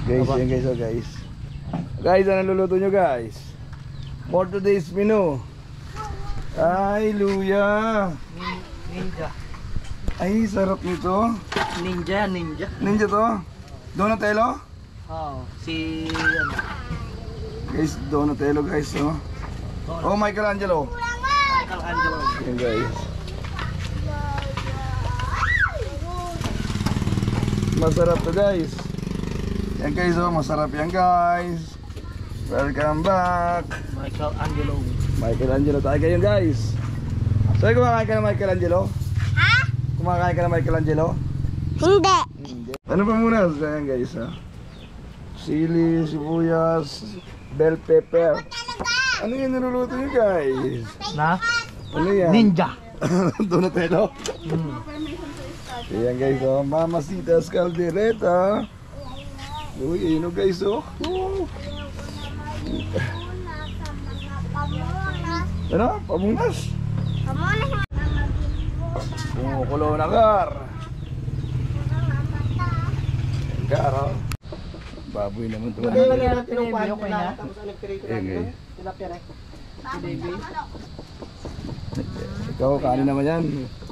Guys, yan guys, oh guys. Guys, ano luluto nyo guys? For today's menu. Ay, luya. Ninja. Ay, sarap nito. Ninja. Ninja to? Donatello? Oo, si ano. Guys, Donatello guys, oh. Oh, Michelangelo. Michelangelo. Yan guys. Masarap to guys. Yan guys, oh, masarap yan guys. Welcome back. Michelangelo tayo ngayon guys. So, kumakain ka ng Michelangelo? Ha? Kumakain ka ng Michelangelo? Hindi. Hindi. Ano pa muna? Ayan guys, ha? Sili, sibuyas, bell pepper. Ano yung niluluto nyo guys? Na? Ano yan? Ninja. Donatello? Ayan guys, oh. Mamacita's Caldereta. Uy, ano guys, oh. Ano? Pamunas? Kumukulo na gar. Gar, oh. Baboy naman ito. Ikaw, kanin naman yan.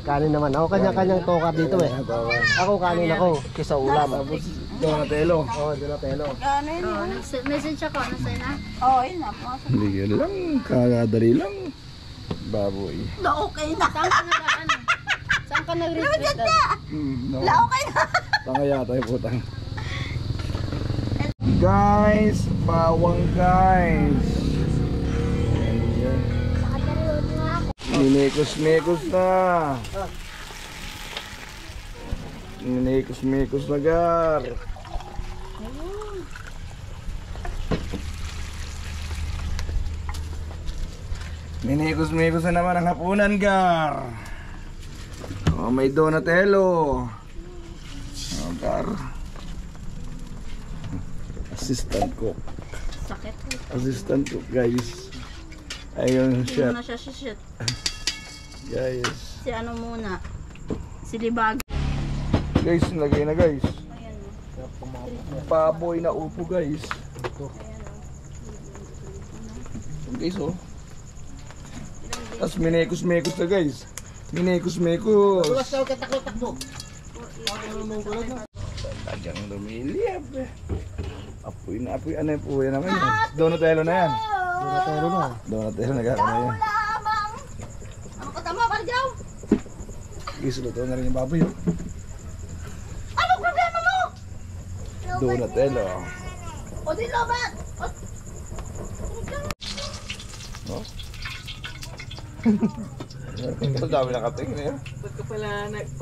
Kanin naman. Ako kanya-kanyang toka dito eh. Ako kanin ako. Kisa ulam. Tapos Donatello. Oo, Donatello. Message ako, ano sa'yo na? Oo, yun na. Hindi yun lang, kagadali lang. Baboy. Okay na. Saan ka nag-retreat? No. Okay na. Tangaya tayo putang. Guys, bawang guys. Minikos-mikos na. Minikos-mikos na gar. Minikos-mikos na naman ang hapunan gar. Oh, may Donatello. Oh, gar. Assistant cook. Sakit. Assistant cook guys. Ayun Hindi chef. mo na siya shit. Guys. Si ano muna? Si Libag. Guys, lagay na guys. Ayan o. Baboy na upo guys. Guys, oh. Tapos minekos-mekos na guys. Minekos-mekos. Takbo. Tagang lumiliyap eh. Apoy na apoy. Ano yung po yan naman yan? Donatello na yan. Donatello na. Donatello na gano'n na yan. Ano ka tama, Barjaw? Guys, luto na rin yung baboy oh. Ano problema mo? Donatello. O di lobat. Oh. Ito dami na kating na yan.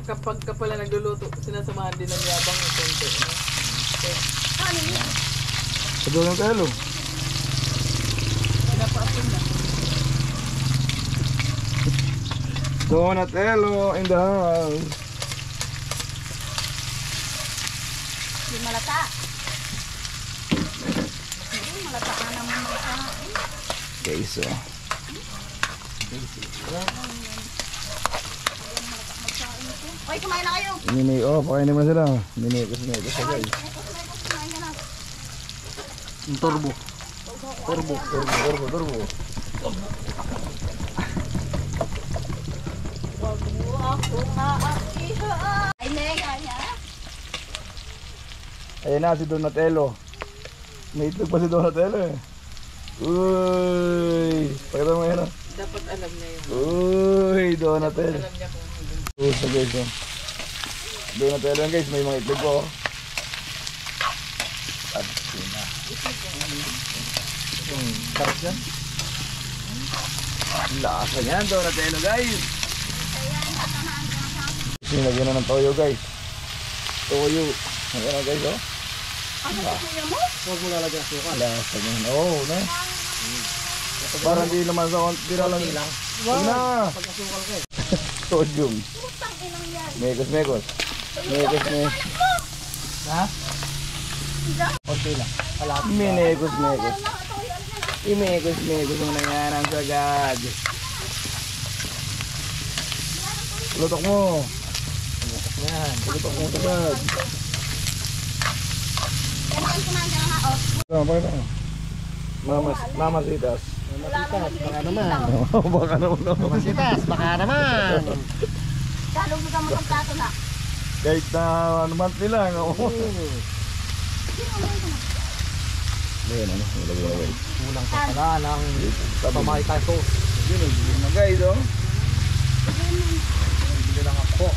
Kapag ka pala nagluluto, sinasamahan din ng yabang ng konti. No? Ano yan? Sa Donatello. Pinapaapin na. Donatello in the house. Di malata. Malata ka naman malata. Guys, oh. Oy, kumain na kayo. Pakainin mo na sila. Minekos-mekos na guys. Kumain ka na. Turbo. Turbo. Wag mo ako maakiha. Ay, kaya. Ayan na si Donatello. May itlog pa si Donatello eh. Uy! Pakita mo yan oh. Dapat alam na yun. Uy! Donatello. Alam niya kung ano. Gusto guys oh. Donatello yan guys. May mga itlog po oh. At sina. Sarap yan. Lasa yan Donatello guys. Sinagyan na ng toyo guys. Toyo. Ayan na guys oh. Ano ba kuya mo? Huwag mo lalagyan suka. Lasa yan. Oo na. Parang di naman sa konti lang. Huwag na. Pagkasukal ka eh. Sodium. Putang inang yan. Mekos. Ha? Konti lang. Minekos. Imekos mo na yan ang sagad. Lutok mo. Yan. Lutok mo sagad. Pakita mo. Mamasitas. Mamasitas, baka naman. Baka naman. Mamasitas, baka naman. Kalong mo mo plato na. Kahit na ano month nila. Ayan, ano? Kulang pa pala ng pamakita ko. Yun, yung mga guys, oh. Bili lang ako.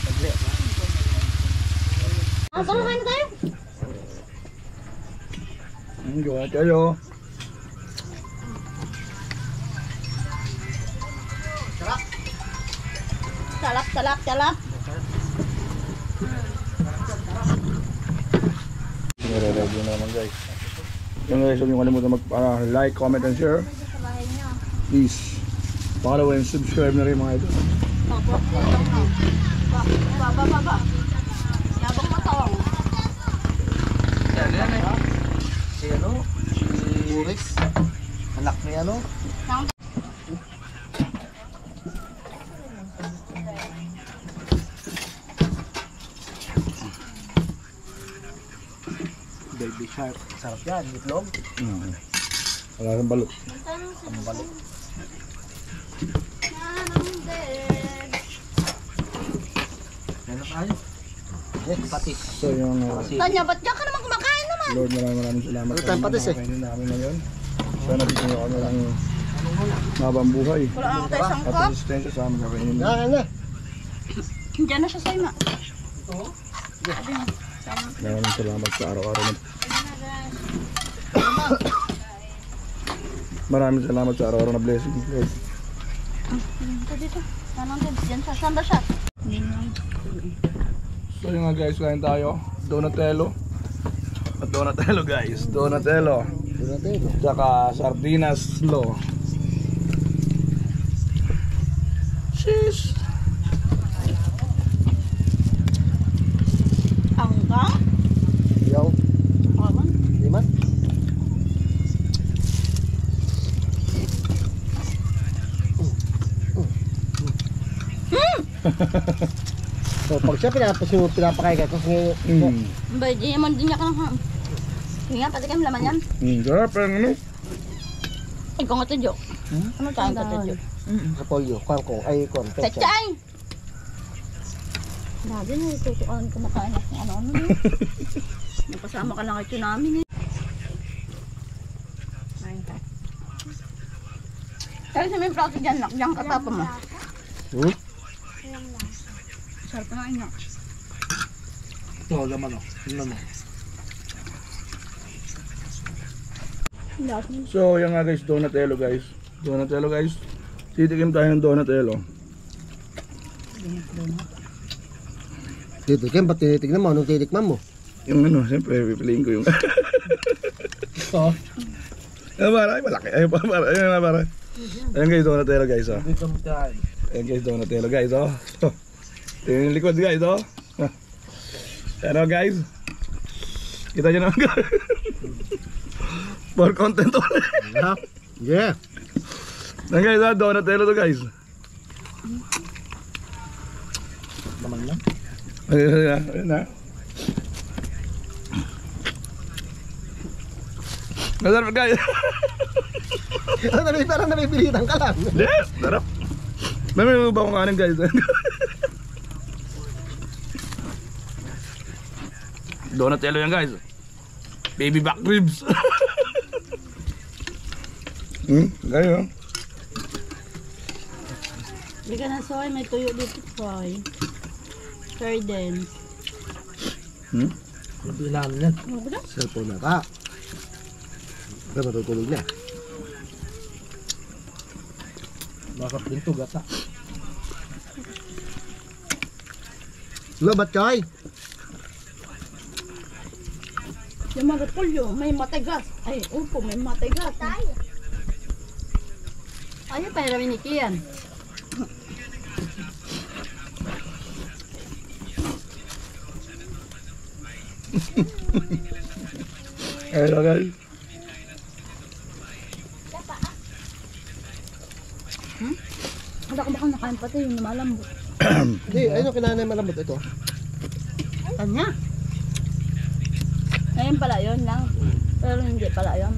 Sagli. Kumain na tayo. Gawa tayo. Salap. Nire-review na naman guys. Yung guys, huwag niyo kalimutan mag-like, comment, and share. Please. Follow and subscribe na rin mga ito. Baba. Yabang mo to. Si ano? Si Rex. Anak ni ano? Baby shark. Sarap yan, itlog. Wala kang balot. Ang balik. Meron tayo. Patis. So yung Tanya, ba't ka naman kumakain naman? Lord, maraming salamat Ano tayong patis, eh? Kainin namin ngayon. Sana dito nyo kami lang mabang buhay. Wala ako tayo At sangkap. resistensya sa amin kakainin na. Yan na. Diyan na siya sa'yo na. Maraming salamat sa araw-araw na. Maraming salamat sa araw-araw na blessing. Lord. Dito. Tanong din. Diyan siya. Saan ba siya? So yun nga guys, kain tayo. Donatello. At Donatello guys. Donatello. Donatello. Tsaka sardinas slow. Sheesh. Angga? Yo. Awan. Liman. So pag siya pinapakay ka kasi Ba, di naman din niya ka ng Hinga, pati kami laman yan. Sarap ang ano. Ikaw nga tidyo. Ano tayo ka tidyo? repolyo, kangkong, ay kon, pecha. Pechay! Dati na itutukan kumakain ako ng ano-ano. Napasama ka lang ito namin eh. Kain ka. Kaya sa may plato dyan, nak. Diyan katapa mo. Sarap na ina. Ito, laman o. Tingnan mo. So yan nga guys, Donatello guys. Donatello guys. Titikim tayo ng Donatello. Titikim, ba't tinitignan mo? Anong titikman mo? Yung ano, siyempre pipiliin ko yung Ito. ay para, ay malaki. Ay para, ayun na para. Ayan guys, Donatello guys oh. Dito mo tayo. Ayan guys, Donatello guys oh. Tingnan yung likod guys oh. Ano guys? Kita nyo naman guys. For content ulit. Yeah. Ayan guys oh, Donatello to guys. Naman lang. Ayun na. Masarap guys. Parang napipilitan ka lang. Yes, sarap. May ba akong kanin guys? Donatello yan guys. Baby back ribs. Gayo. Bigyan na soy, may tuyo dito soy. Sardines. Bilang yan. Cellphone na ka. Pero matutulog na. Bakit din to gata? Lobat choy. Yung mga repolyo, may matigas. Ay, upo, may matigas. Ay, pero minikiyan. Hello guys. Wala ka baka nakain pati yung lumalambot. Hindi, ayun yung kinanay malambot ito. Kanya? Ay, Ngayon pala yun lang. Pero hindi pala yun.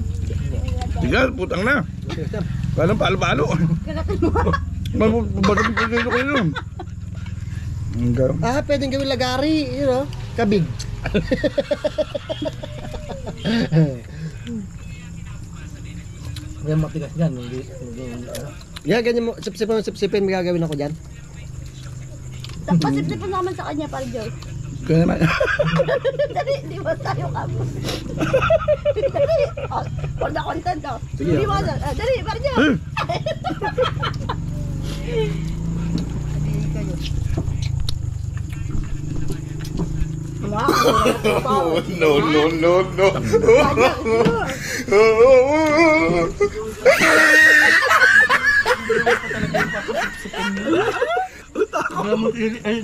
Tigal, putang na. Parang palo-palo. Kagatin mo. Mabatabig ko dito kayo. Ah, pwedeng gawin lagari, you know, kabig. Yan matigas dyan, hindi Yeah, ganyan mo, sipsipin, may gagawin ako dyan. Pasip-sip pa naman sa kanya, parang Joy. Kaya naman. Dali, di ba tayo kamo? Dali, for the content oh. Sige, Di ba, dali, parang Joy. No.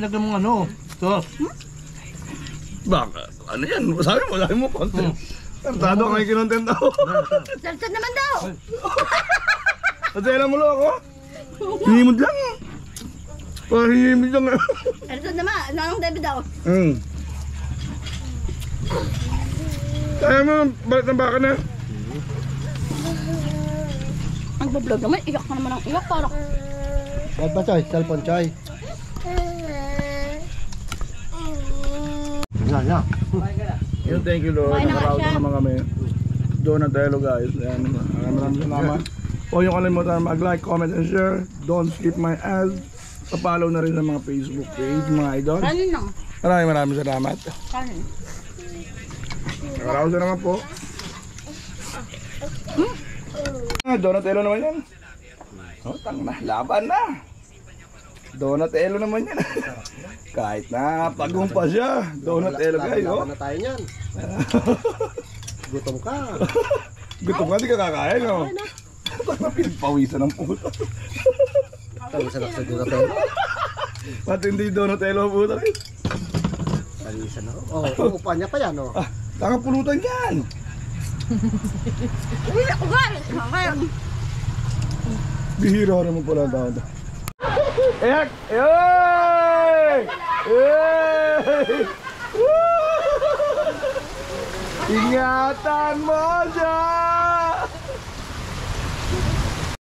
lagyan mo ano, sos. Baka, ano yan? Sabi mo, content. Tardado ka may kinontent ako. Salsad naman daw. Pasela mo lang ako. Hinimod lang. Hinimod lang. Salsad naman, nanong David daw. Kaya mo, balit ng baka na. Ang bablog naman, iyak ka naman ang iyak, parang. Ba't ba, Choy? Cellphone, Choy. Yan. Yun, thank you Lord. Kumain na nga Nakaraos siya. na naman kami. Donatello guys. Ayan, maraming salamat. Huwag niyo kalimutan mag-like, comment, and share. Don't skip my ads. Pa-follow na rin sa mga Facebook page, mga idol. Kanin lang. Maraming salamat. Kanin. Nakaraos na naman po. Donatello naman yan. Oh, tang na. Laban na. Donatello naman yan. Kahit na pagumpa siya. Donatello guys. Oh. Laban na tayo niyan. Gutom ka. Gutom ka, di ka kakain. Oh. Pinagpawisan ng puto. Tawisan ako sa Donatello. Pati hindi Donatello ang puto. Tawisan ako. Oh, upa niya pa yan, oh. Ah, tanga pulutan yan. Uy, ako guys. Ngayon. Bihira naman pala ang tao. Eyak! Eyoy! Eyoy! Woo! Ingatan mo dyan!